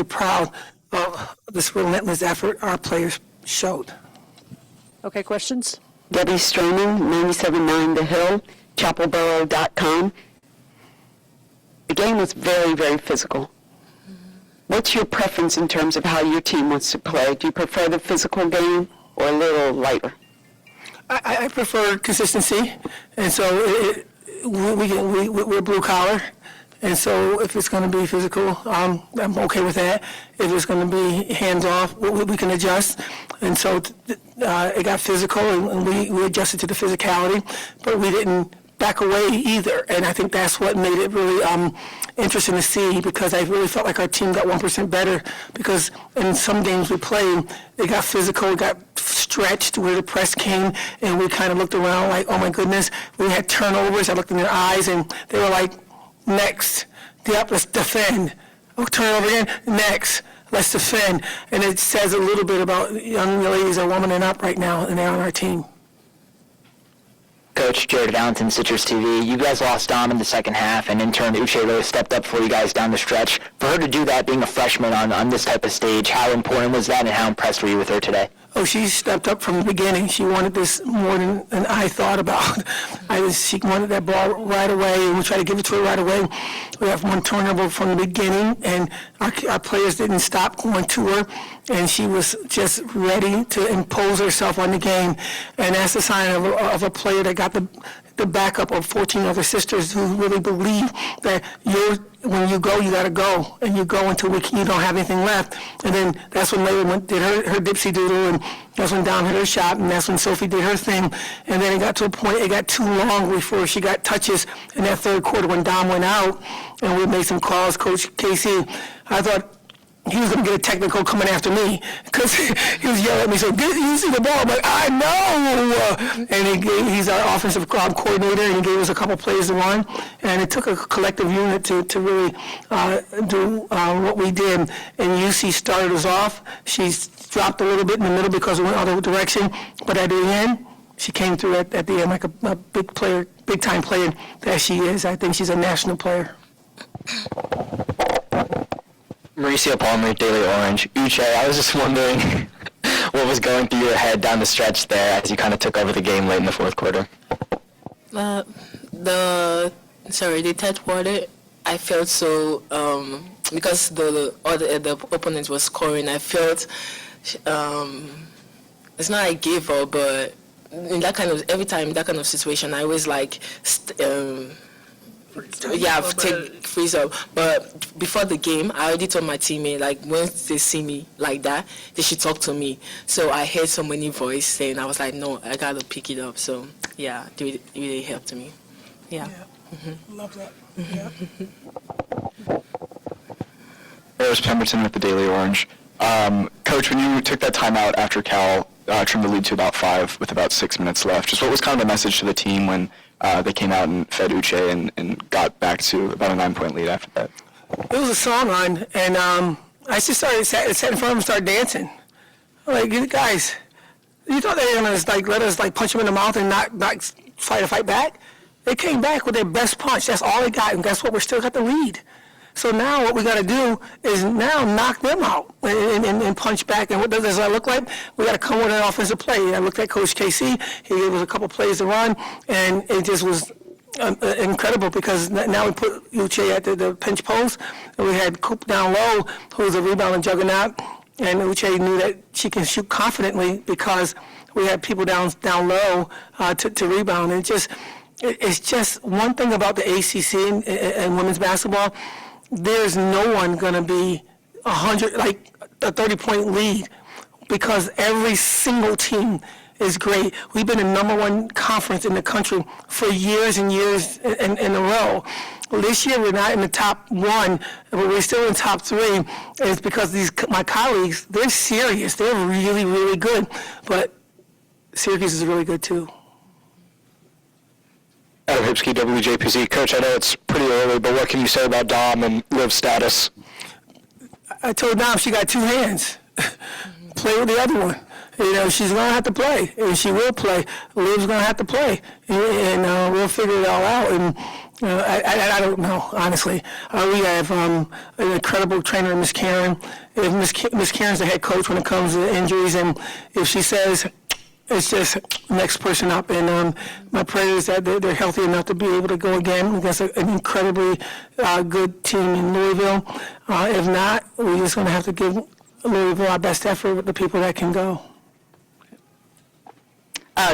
really proud of this relentless effort our players showed. Okay, questions? Debbie Stroman, 97.9 The Hill, chapelboro.com. The game was very, very physical. What's your preference in terms of how your team wants to play? Do you prefer the physical game or a little lighter? I prefer consistency, and so we're blue collar, and so if it's going to be physical, I'm okay with that. If it's going to be hands off, we can adjust, and so it got physical, and we adjusted to the physicality, but we didn't back away either, and I think that's what made it really interesting to see, because I really felt like our team got 1% better, because in some games we played, it got physical, it got stretched where the press came, and we kind of looked around like, oh my goodness, we had turnovers. I looked in their eyes, and they were like, next, yep, let's defend. Oh, turnover again, next, let's defend. And it says a little bit about young ladies are warming up right now, and they're on our team. Coach Jared Valentin, Citrus TV. You guys lost Dom in the second half, and in turn, Uche really stepped up for you guys down the stretch. For her to do that, being a freshman on this type of stage, how important was that, and how impressed were you with her today? Oh, she stepped up from the beginning. She wanted this more than I thought about. She wanted that ball right away, and we tried to give it to her right away. We have one turnover from the beginning, and our players didn't stop going to her, and she was just ready to impose herself on the game. And that's a sign of a player that got the backup of 14 other sisters who really believe that when you go, you got to go, and you go until you don't have anything left. And then that's when Layla did her dipsy doodle, and that's when Dom hit her shot, and that's when Sophie did her thing. And then it got to a point, it got too long before she got touches in that third quarter when Dom went out, and we made some calls. Coach Casey, I thought he was going to get a technical coming after me, because he was yelling at me, so you see the ball? I'm like, I know! And he's our offensive coordinator, and he gave us a couple plays to run, and it took a collective unit to really do what we did. And UC started us off. She dropped a little bit in the middle because we went other direction, but at the end, she came through at the end like a big player, big-time player that she is. I think she's a national player. Mauricio Palmer, Daily Orange. Uche, I was just wondering what was going through your head down the stretch there as you kind of took over the game late in the fourth quarter. The third quarter, I felt so, because the opponent was scoring, I felt, it's not I gave up, but in that kind of, every time that kind of situation, I always like, take freeze up. But before the game, I already told my teammate, like, once they see me like that, they should talk to me. So I heard so many voices, and I was like, no, I got to pick it up. So, yeah, it really helped me. Yeah. Mm-hmm. Love that. Yeah. Rose Pemberton with the Daily Orange. Coach, when you took that timeout after Cal trimmed the lead to about 5 with about 6 minutes left, just what was kind of the message to the team when they came out and fed Uche and got back to about a 9-point lead after that? It was a song on, and I just sat in front of him and started dancing. I'm like, guys, you thought they were going to let us punch them in the mouth and not fight back? They came back with their best punch. That's all they got, and guess what? We still got the lead. So now what we got to do is now knock them out and punch back. And what does that look like? We got to come with an offensive play. I looked at Coach KC. He gave us a couple plays to run, and it just was incredible because now we put Uche at the pinch post, and we had Coop down low, who's a rebounding juggernaut, and Uche knew that she can shoot confidently because we had people down low to rebound. And it's just one thing about the ACC and women's basketball. There's no one going to be 100, like a 30-point lead, because every single team is great. We've been the #1 conference in the country for years and years in a row. Well, this year we're not in the top 1, but we're still in top 3. And it's because my colleagues, they're serious. They're really, really good. But Syracuse is really good too. Adam Hipsky, WJPZ. Coach, I know it's pretty early, but what can you say about Dom and Liv's status? I told Dom she got 2 hands. Play with the other one. She's going to have to play, and she will play. Liv's going to have to play, and we'll figure it all out. And I don't know, honestly. We have an incredible trainer, Miss Karen. If Miss Karen's the head coach when it comes to injuries, and if she says it's just next person up, and my prayer is that they're healthy enough to be able to go again against an incredibly good team in Louisville. If not, we're just going to have to give Louisville our best effort with the people that can go.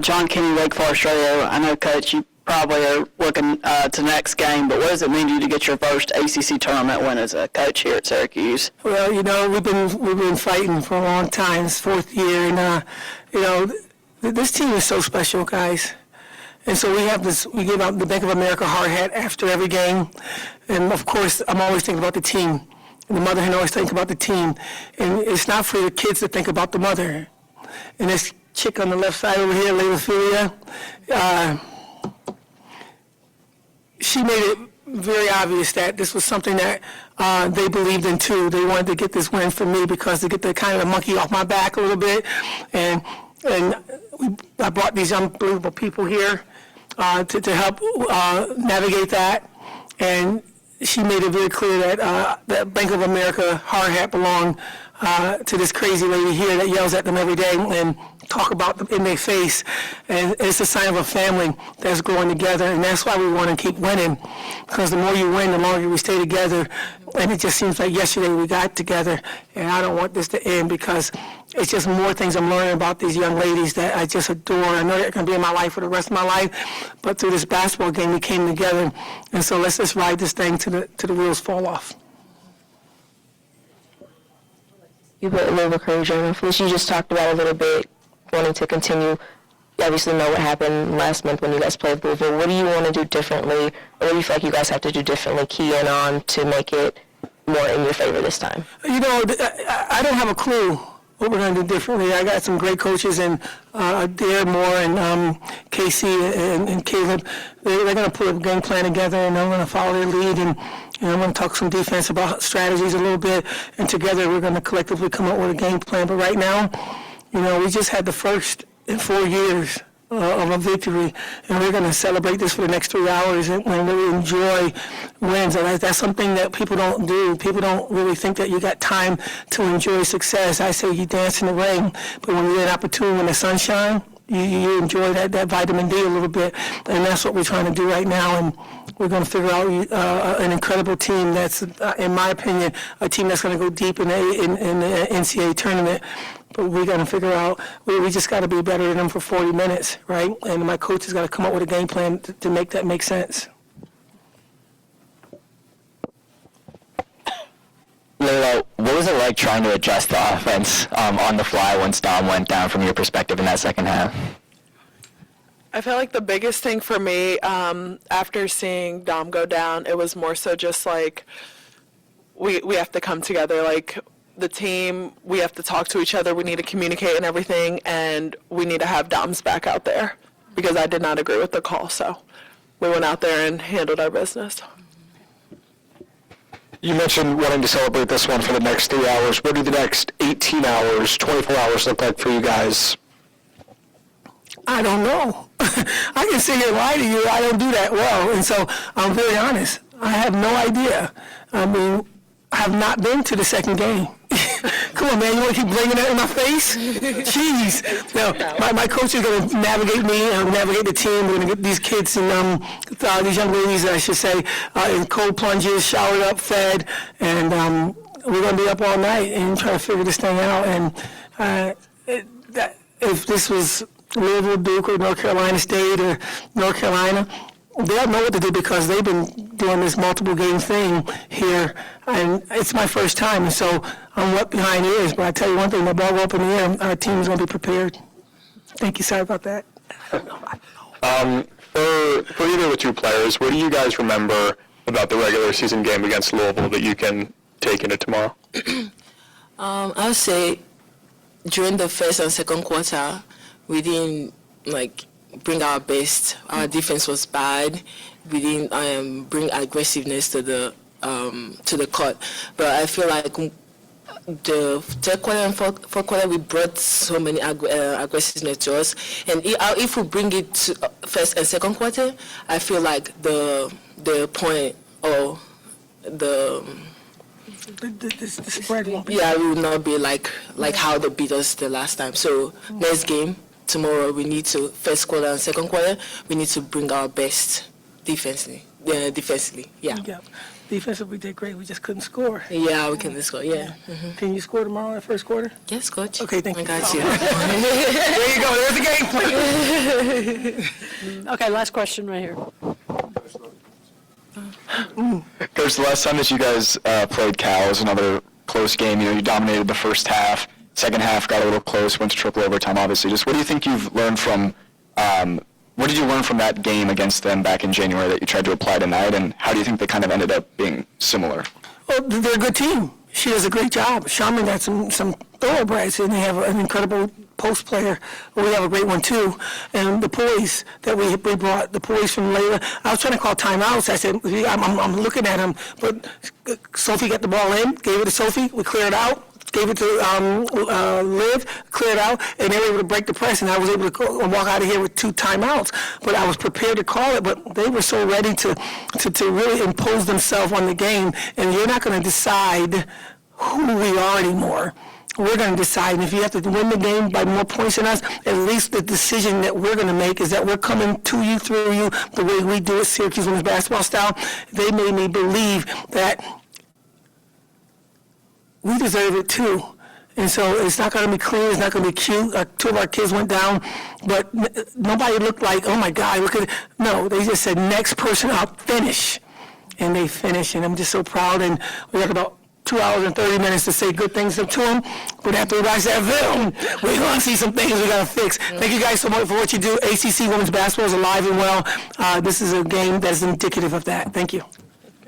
John Kenny, Wake Forest Radio. I know, Coach, you probably are looking to the next game, but what does it mean to you to get your first ACC tournament win as a coach here at Syracuse? Well, we've been fighting for a long time. It's fourth year, and this team is so special, guys. And so we give out the Bank of America hard hat after every game, and of course, I'm always thinking about the team. And the mother can always think about the team, and it's not for the kids to think about the mother. And this chick on the left side over here, Layla she made it very obvious that this was something that they believed in too. They wanted to get this win for me because to get the kind of the monkey off my back a little bit, and I brought these unbelievable people here to help navigate that, and she made it very clear that the Bank of America hard hat belonged to this crazy lady here that yells at them every day and talk about them in their face. And it's a sign of a family that's growing together, and that's why we want to keep winning, because the more you win, the longer we stay together. And it just seems like yesterday we got together, and I don't want this to end because it's just more things I'm learning about these young ladies that I just adore. I know they're going to be in my life for the rest of my life, but through this basketball game we came together, and so let's just ride this thing to the wheels fall off. You put Louisville Courage on. Felicia, you just talked about a little bit wanting to continue. You obviously know what happened last month when you guys played Louisville. What do you want to do differently, or what do you feel like you guys have to do differently, key in on to make it more in your favor this time? I don't have a clue what we're going to do differently. I got some great coaches, and Dare Moore and Casey and Caleb. They're going to put a game plan together, and I'm going to follow their lead, and I'm going to talk some defense about strategies a little bit, and together we're going to collectively come up with a game plan. But right now, we just had the first in 4 years of a victory, and we're going to celebrate this for the next 3 hours and really enjoy wins. And that's something that people don't do. People don't really think that you got time to enjoy success. I say you dance in the rain, but when you get an opportunity when the sun shines, you enjoy that vitamin D a little bit, and that's what we're trying to do right now. And we're going to figure out an incredible team that's, in my opinion, a team that's going to go deep in the NCAA tournament. But we got to figure out, we just got to be better than them for 40 minutes, right? And my coach has got to come up with a game plan to make that make sense. Layla, what was it like trying to adjust the offense on the fly once Dom went down from your perspective in that second half? I feel like the biggest thing for me after seeing Dom go down, it was more so just like we have to come together. Like the team, we have to talk to each other. We need to communicate and everything, and we need to have Dom's back out there because I did not agree with the call. So we went out there and handled our business. You mentioned wanting to celebrate this one for the next 3 hours. What do the next 18 hours, 24 hours look like for you guys? I don't know. I can sit here and lie to you. I don't do that well. And so I'm very honest. I have no idea. I mean, I have not been to the second game. Come on, man. You want to keep bringing that in my face? Jeez. No, my coach is going to navigate me and navigate the team. We're going to get these kids and these young ladies, I should say, in cold plunges, showered up, fed, and we're going to be up all night and try to figure this thing out. And if this was Louisville, Duke, or North Carolina State, or North Carolina, they'll know what to do because they've been doing this multiple game thing here, and it's my first time, and so I'm wet behind ears. But I tell you one thing, the ball will up in the air, our team is going to be prepared. Thank you. Sorry about that. For either of the two players, what do you guys remember about the regular season game against Louisville that you can take into tomorrow? I would say during the first and second quarter, we didn't bring our best. Our defense was bad. We didn't bring aggressiveness to the court. But I feel like the third quarter and fourth quarter, we brought so many aggressiveness to us. And if we bring it to first and second quarter, I feel like the the point or the The spread won't be. yeah, it will not be like how they beat us the last time. So next game tomorrow, we need to first quarter and second quarter, we need to bring our best defensively. Yeah. Yeah. Defensively, we did great. We just couldn't score. Yeah, we can score. Yeah. Can you score tomorrow in the first quarter? Yes, coach. Okay, thank I you. got you. There you go. There's the game plan. Okay, last question right here. Coach, the last time that you guys played Cal was another close game. You dominated the first half. Second half got a little close, went to triple overtime, obviously. Just what do you think you've learned from, what did you learn from that game against them back in January that you tried to apply tonight, and how do you think they kind of ended up being similar? Well, they're a good team. She does a great job. Sharman got some thoroughbreds, and they have an incredible post player. We have a great one, too. And the poise that we brought, the poise from Layla. I was trying to call timeouts. I said, I'm looking at him. But Sophie got the ball in, gave it to Sophie. We cleared out. Gave it to Liv, cleared out, and they were able to break the press, and I was able to walk out of here with 2 timeouts. But I was prepared to call it, but they were so ready to really impose themselves on the game, and you're not going to decide who we are anymore. We're going to decide, and if you have to win the game by more points than us, at least the decision that we're going to make is that we're coming to you, through you, the way we do it, Syracuse women's basketball style. They made me believe that we deserve it too. And so it's not going to be clean, it's not going to be cute. 2 of our kids went down, but nobody looked like, oh my God, look at it. No, they just said, next person up, finish. And they finished, and I'm just so proud. And we got about 2 hours and 30 minutes to say good things to them. But after we watch that film, we're going to see some things we got to fix. Thank you guys so much for what you do. ACC women's basketball is alive and well. This is a game that is indicative of that. Thank you.